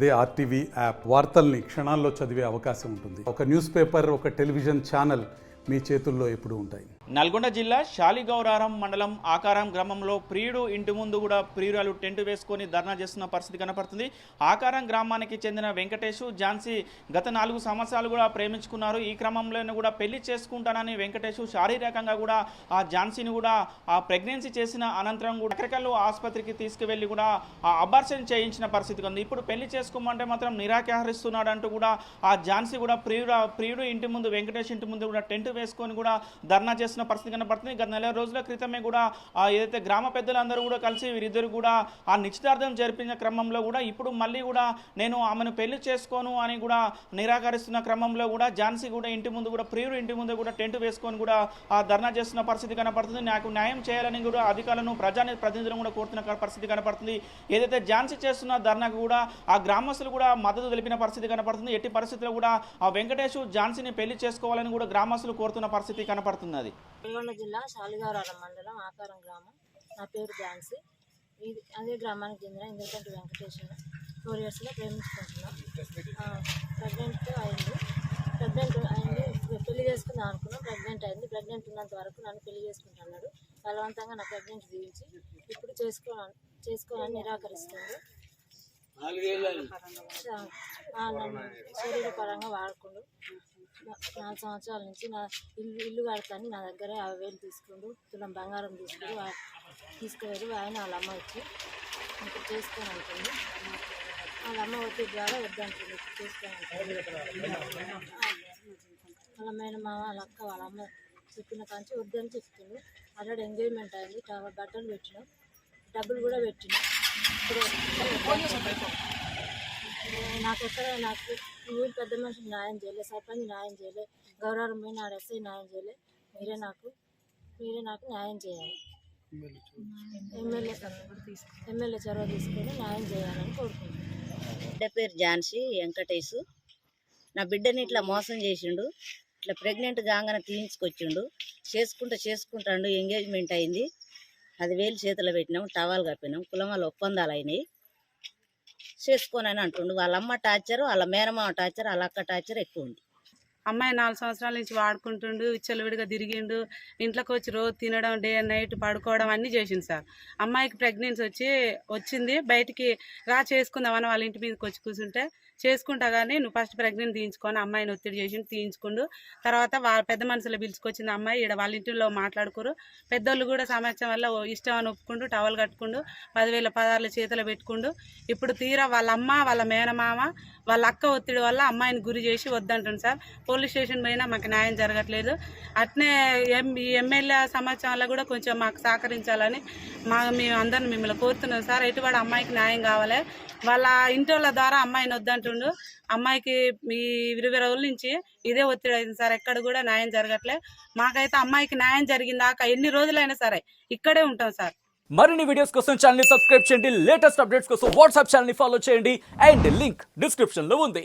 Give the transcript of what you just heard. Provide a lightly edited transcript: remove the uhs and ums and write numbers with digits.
అదే RTV app వార్తల్ని క్షణాల్లో చదివే అవకాశం ఉంటుంది. ఒక న్యూస్ పేపర్, ఒక టెలివిజన్ ఛానల్ మీ చేతుల్లో ఎప్పుడూ ఉంటాయి. నల్గొండ జిల్లా శాలిగౌరారం మండలం ఆకారం గ్రామంలో ప్రియుడు ఇంటి ముందు కూడా ప్రియురాలు టెంట్ వేసుకొని ధర్నా చేస్తున్న పరిస్థితి కనపడుతుంది. ఆకారం గ్రామానికి చెందిన వెంకటేష్, ఝాన్సీ గత 4 సంవత్సరాలు కూడా ప్రేమించుకున్నారు. ఈ క్రమంలోనే కూడా పెళ్లి చేసుకుంటానని వెంకటేష్ శారీరకంగా కూడా ఆ ఝాన్సీని కూడా ఆ ప్రెగ్నెన్సీ చేసిన అనంతరం కూడా రకరకాల ఆసుపత్రికి తీసుకువెళ్ళి కూడా ఆ అబార్షన్ చేయించిన పరిస్థితి ఉంది. ఇప్పుడు పెళ్లి చేసుకోమంటే మాత్రం నిరాకరిస్తున్నాడు అంటూ కూడా ఆ ఝాన్సీ కూడా ప్రియుడు ఇంటి ముందు, వెంకటేష్ ఇంటి ముందు కూడా టెంట్ వేసుకొని కూడా ధర్నా చేస్తున్న పరిస్థితి కనపడుతుంది. గత 4 రోజుల క్రితమే కూడా ఏదైతే గ్రామ పెద్దలందరూ కూడా కలిసి వీరిద్దరు కూడా ఆ నిశ్చితార్థం జరిపిన క్రమంలో కూడా ఇప్పుడు మళ్ళీ కూడా నేను ఆమెను పెళ్లి చేసుకోను అని కూడా నిరాకరిస్తున్న క్రమంలో కూడా ఝాన్సీ కూడా ఇంటి ముందు కూడా ప్రియుడు ఇంటి ముందు కూడా టెంట్ వేసుకొని కూడా ఆ ధర్నా చేస్తున్న పరిస్థితి కనపడుతుంది. నాకు న్యాయం చేయాలని కూడా అధికారులను, ప్రతినిధులను కూడా కోరుతున్న పరిస్థితి కనపడుతుంది. ఏదైతే ఝాన్సీ చేస్తున్న ధర్నాకు కూడా ఆ గ్రామస్తులు కూడా మద్దతు తెలిపిన పరిస్థితి కనపడుతుంది. ఎట్టి పరిస్థితుల్లో కూడా ఆ వెంకటేష్ ఝాన్సీని పెళ్లి చేసుకోవాలని కూడా గ్రామస్తులు కోరుతున్న పరిస్థితి కనపడుతున్నది. నల్గొండ జిల్లా శాలిగౌరారం మండలం ఆకారం గ్రామం. నా పేరు ఝాన్సీ. ఇది అదే గ్రామానికి చెందిన ఇంద్రకంటి వెంకటేష్. 4 ఇయర్స్లో ప్రేమించుకుంటున్నాం. ప్రెగ్నెంట్ అయింది. పెళ్లి చేసుకుందాం అనుకున్నాం. ప్రెగ్నెంట్ అయింది. ప్రెగ్నెంట్ ఉన్నంత వరకు నన్ను పెళ్లి చేసుకుంటున్నాడు. బలవంతంగా నా ప్రెగ్నెంట్ తీయించి ఇప్పుడు చేసుకోవాలని నిరాకరిస్తుంది. శరీరపరంగా వాడుకుండు. 4 సంవత్సరాల నుంచి నా ఇల్లు కడతాను, నా దగ్గర 50,000 తీసుకుండు. తులం బంగారం తీసుకువెళ్ళి ఆయన వాళ్ళ అమ్మ వచ్చి ఇంకా చేసుకొని అంటుంది. వాళ్ళ అమ్మ వచ్చి ద్వారా వద్దంటుంది, చేసుకొని అంటుంది. వాళ్ళ మేనమామ, వాళ్ళ అక్క, వాళ్ళ అమ్మ చెప్పిన కాంచి వద్దని చెప్తుంది. ఆల్రెడీ ఎంగేజ్మెంట్ అయింది. బట్టలు పెట్టినాం, డబ్బులు కూడా పెట్టినాం. ఇప్పుడు నాకు ఊరు పెద్ద మనిషి న్యాయం చేయలే, సర్పంచ్ న్యాయం చేయలే, గౌరవం పోయిన ఎస్ఐ న్యాయం చేయలే. మీరే నాకు న్యాయం చేయాలి. ఎమ్మెల్యే చొరవ తీసుకొని న్యాయం చేయాలని కోరుకుంటున్నాను. బిడ్డ పేరు ఝాన్సీ వెంకటేష్. నా బిడ్డని ఇట్లా మోసం చేసిండు. ఇట్లా ప్రెగ్నెంట్ కాగానే తీయించుకొచ్చిండు. చేసుకుంటాడు. ఎంగేజ్మెంట్ అయింది. 10,000 చేతిలో పెట్టినాం, టవాల్ కప్పినాం. కులం వాళ్ళ ఒప్పందాలు అయినాయి. చేసుకోనని అంటుండు. వాళ్ళ అమ్మ టార్చర్, వాళ్ళ మేనమామ టార్చర్, వాళ్ళ అక్క టార్చర్ ఎక్కువ ఉంది. అమ్మాయి 4 సంవత్సరాల నుంచి వాడుకుంటుండు, విచ్చలవిడిగా తిరిగిండు. ఇంట్లోకి వచ్చి రోజు తినడం, డే అండ్ నైట్ పడుకోవడం అన్నీ చేసింది సార్. అమ్మాయికి ప్రెగ్నెన్సీ వచ్చింది. బయటికి చేసుకుందామని వాళ్ళ ఇంటి మీదకి వచ్చి కూర్చుంటే చేసుకుంటా కానీ నువ్వు ఫస్ట్ ప్రెగ్నెంట్ తీయించుకొని అమ్మాయిని ఒత్తిడి చేసి తీయించుకుండు. తర్వాత వాళ్ళ పెద్ద మనుషులు పిలుచుకొచ్చింది అమ్మాయి. ఇక్కడ వాళ్ళ ఇంటిలో మాట్లాడుకోరు. పెద్దోళ్ళు కూడా సమస్య వల్ల ఇష్టం అని ఒప్పుకుంటూ టవల్ కట్టుకుండు, 10,000 పదార్లు చేతిలో పెట్టుకుండు. ఇప్పుడు తీరా వాళ్ళ అమ్మ, వాళ్ళ మేనమామ, వాళ్ళ అక్క ఒత్తిడి వల్ల అమ్మాయిని గురి చేసి వద్దంటుంది సార్. పోలీస్ స్టేషన్ పోయినా మాకు న్యాయం జరగట్లేదు. అట్నే ఎమ్మెల్యే సమస్య వల్ల కూడా కొంచెం మాకు సహకరించాలని మేము అందరిని మిమ్మల్ని కోరుతున్నాం సార్. ఎటువంటి అమ్మాయికి న్యాయం కావాలి. వాళ్ళ ఇంటి వాళ్ళ ద్వారా అమ్మాయిని వద్దంటుండు. అమ్మాయికి ఈ 20 రోజుల నుంచి ఇదే ఒత్తిడి అయింది సార్. ఎక్కడ కూడా న్యాయం జరగట్లే. మాకైతే అమ్మాయికి న్యాయం జరిగిందాక ఎన్ని రోజులైనా సరే ఇక్కడే ఉంటాం సార్. మరిన్ని వీడియోస్ కోసం ఛానల్ ని సబ్స్క్రైబ్ చేయండి. లేటెస్ట్ అప్డేట్స్ కోసం వాట్సాప్ ఛానల్ ని ఫాలో చేయండి. అండ్ లింక్ డిస్క్రిప్షన్ లో ఉంది.